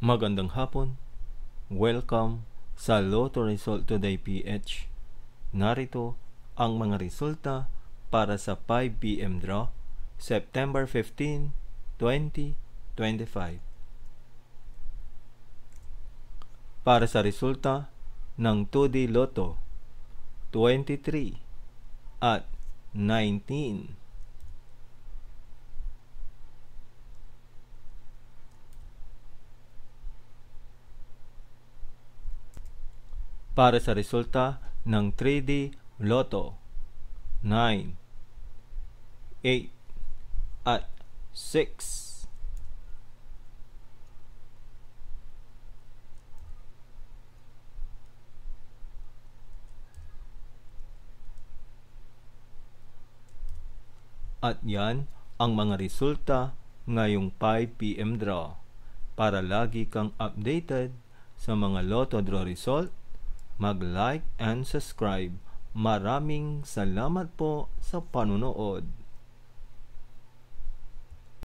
Magandang hapon. Welcome sa Lotto Result Today PH. Narito ang mga resulta para sa 5 PM draw, September 15, 2025. Para sa resulta ng 2D Lotto, 23 at 19. Para sa resulta ng 3D Lotto, 9, 8 at 6. At yan ang mga resulta ngayong 5 PM draw. Para lagi kang updated sa mga Lotto draw result, mag-like and subscribe. Maraming salamat po sa panunood.